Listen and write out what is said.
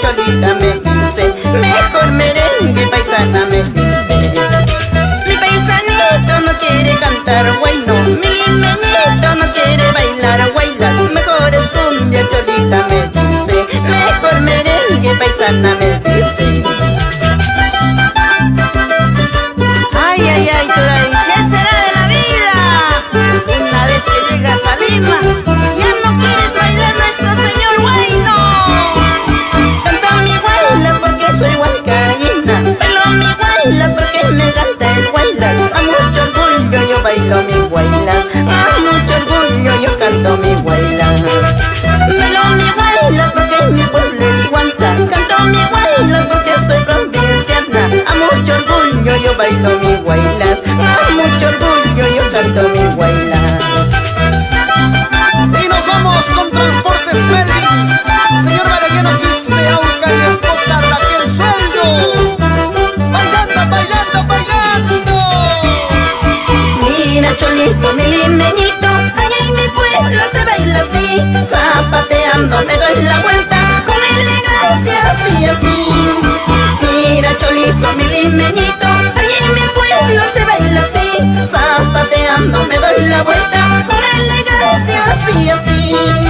Cholita me dice, mejor merengue paisana me dice. Mi paisanito no quiere cantar guay, no. Mi limeñito no quiere bailar guay. Las mejores cumbia Cholita me dice, mejor merengue paisana me dice. Ay, ay, ay, Turay, ¿qué será de la vida? Una vez que llegas a Lima, ya no quieres bailar nuestro señor Huayno. Canto mi guayla porque soy huancaína, bailo mi guayla porque me encanta el guaylas. A mucho orgullo yo bailo mi guaylas, a mucho orgullo yo canto mi guaylas. Bailo mi guayla porque mi pueblo es Huanca, canto mi guayla porque soy provinciana. A mucho orgullo yo bailo mi guaylas, a mucho orgullo yo canto mi guaylas. Y nos vamos con Transportes Melvin, señor Valeriano Quispe, Auca y esposa Raquel Sueldo. Bailando, bailando, bailando. Mira Cholito, mi limeñito, allá en mi pueblo se baila así. Zapateando me doy la vuelta con elegancia, así, así. Mira Cholito, mi limeñito, allá en mi pueblo se baila así. Zapateando me doy la vuelta con elegancia, así, así.